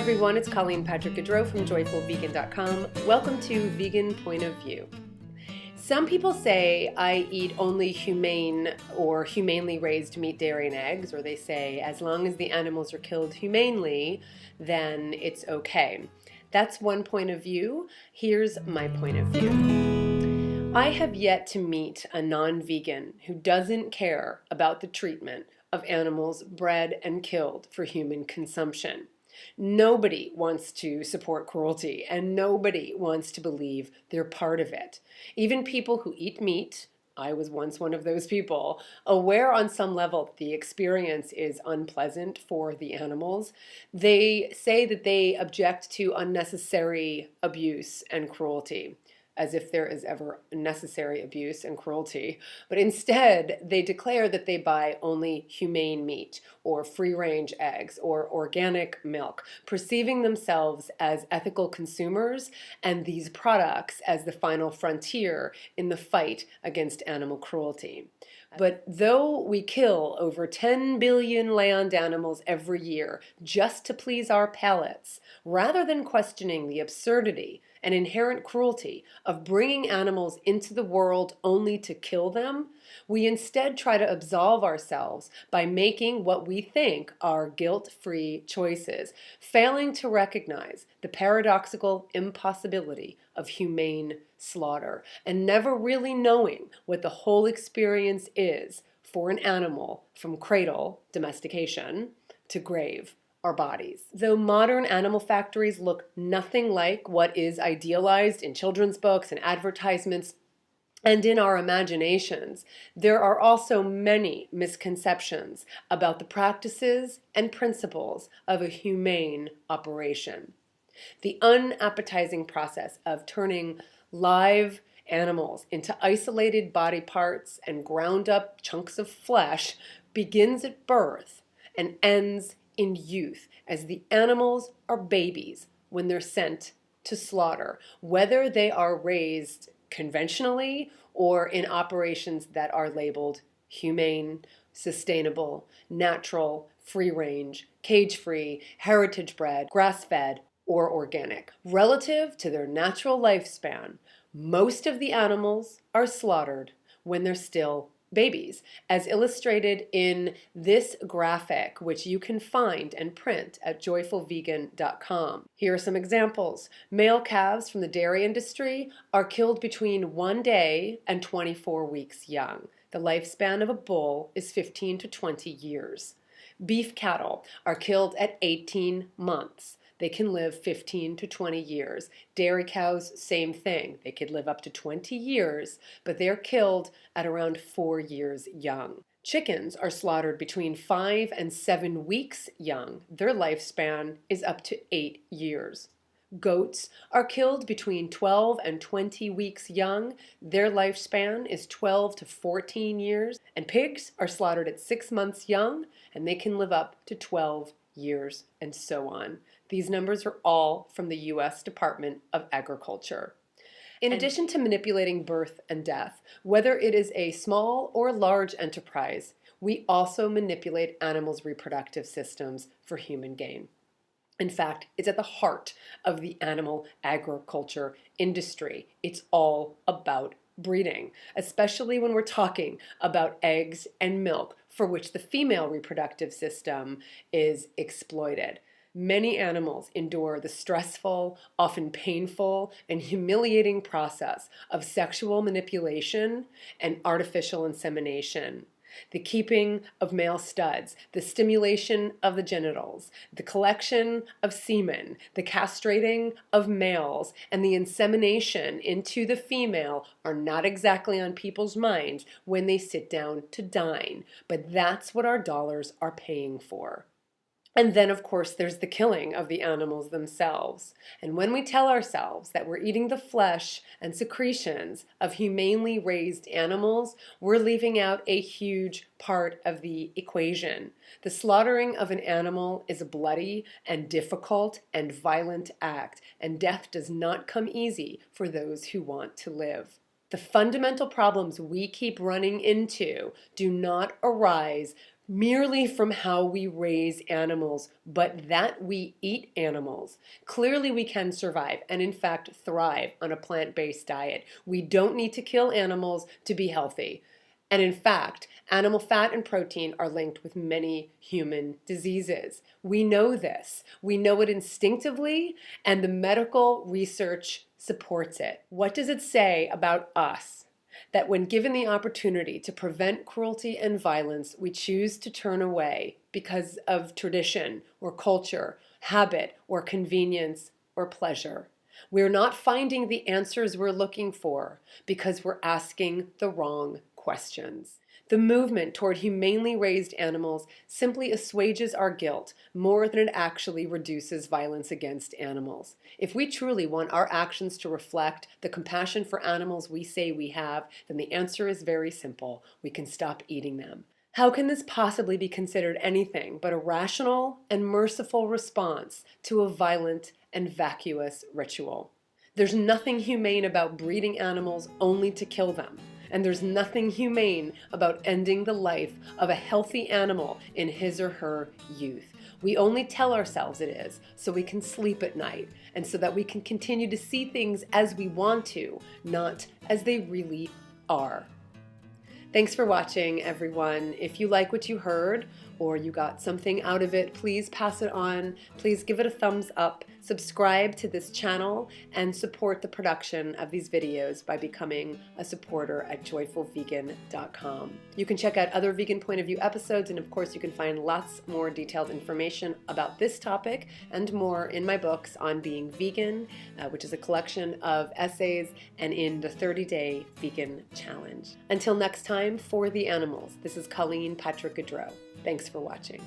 everyone, it's Colleen Patrick-Goudreau from joyfulvegan.com. Welcome to Vegan Point of View. Some people say I eat only humane or humanely raised meat, dairy, and eggs, or they say as long as the animals are killed humanely, then it's okay. That's one point of view. Here's my point of view. I have yet to meet a non-vegan who doesn't care about the treatment of animals bred and killed for human consumption. Nobody wants to support cruelty, and nobody wants to believe they're part of it. Even people who eat meat, I was once one of those people, aware on some level the experience is unpleasant for the animals, they say that they object to unnecessary abuse and cruelty, as if there is ever necessary abuse and cruelty. But instead, they declare that they buy only humane meat or free-range eggs or organic milk, perceiving themselves as ethical consumers and these products as the final frontier in the fight against animal cruelty. But though we kill over 10 billion land animals every year just to please our palates, rather than questioning the absurdity and inherent cruelty of bringing animals into the world only to kill them, we instead try to absolve ourselves by making what we think are guilt-free choices, failing to recognize the paradoxical impossibility of humane slaughter, and never really knowing what the whole experience is for an animal from cradle, domestication, to grave, our bodies. Though modern animal factories look nothing like what is idealized in children's books and advertisements and in our imaginations, there are also many misconceptions about the practices and principles of a humane operation. The unappetizing process of turning live animals into isolated body parts and ground up chunks of flesh begins at birth and ends in youth, as the animals are babies when they're sent to slaughter, whether they are raised conventionally or in operations that are labeled humane, sustainable, natural, free-range, cage-free, heritage-bred, grass-fed, or organic. Relative to their natural lifespan, most of the animals are slaughtered when they're still babies, as illustrated in this graphic, which you can find and print at joyfulvegan.com. Here are some examples. Male calves from the dairy industry are killed between 1 day and 24 weeks young. The lifespan of a bull is 15 to 20 years. Beef cattle are killed at 18 months. They can live 15 to 20 years. Dairy cows, same thing. They could live up to 20 years, but they're killed at around 4 years young. Chickens are slaughtered between 5 and 7 weeks young. Their lifespan is up to 8 years. Goats are killed between 12 and 20 weeks young. Their lifespan is 12 to 14 years. And pigs are slaughtered at 6 months young, and they can live up to 12 years, and so on. These numbers are all from the U.S. Department of Agriculture. In addition to manipulating birth and death, whether it is a small or large enterprise, we also manipulate animals' reproductive systems for human gain. In fact, it's at the heart of the animal agriculture industry. It's all about breeding, especially when we're talking about eggs and milk, for which the female reproductive system is exploited. Many animals endure the stressful, often painful, and humiliating process of sexual manipulation and artificial insemination. The keeping of male studs, the stimulation of the genitals, the collection of semen, the castrating of males, and the insemination into the female are not exactly on people's minds when they sit down to dine, but that's what our dollars are paying for. And then, of course, there's the killing of the animals themselves. And when we tell ourselves that we're eating the flesh and secretions of humanely raised animals, we're leaving out a huge part of the equation. The slaughtering of an animal is a bloody and difficult and violent act, and death does not come easy for those who want to live. The fundamental problems we keep running into do not arise merely from how we raise animals, but that we eat animals. Clearly we can survive and in fact thrive on a plant-based diet. We don't need to kill animals to be healthy. And in fact, animal fat and protein are linked with many human diseases. We know this. We know it instinctively, and the medical research supports it. What does it say about us that when given the opportunity to prevent cruelty and violence, we choose to turn away because of tradition or culture, habit or convenience or pleasure? We're not finding the answers we're looking for because we're asking the wrong questions. The movement toward humanely raised animals simply assuages our guilt more than it actually reduces violence against animals. If we truly want our actions to reflect the compassion for animals we say we have, then the answer is very simple. We can stop eating them. How can this possibly be considered anything but a rational and merciful response to a violent and vacuous ritual? There's nothing humane about breeding animals only to kill them. And there's nothing humane about ending the life of a healthy animal in his or her youth. We only tell ourselves it is so we can sleep at night and so that we can continue to see things as we want to, not as they really are. Thanks for watching, everyone. If you like what you heard or you got something out of it, please pass it on. Please give it a thumbs up, subscribe to this channel, and support the production of these videos by becoming a supporter at joyfulvegan.com. You can check out other Vegan Point of View episodes, and of course you can find lots more detailed information about this topic and more in my books on being vegan, which is a collection of essays, and in the 30-day vegan challenge. Until next time, for the animals, this is Colleen Patrick-Goudreau. Thanks for watching.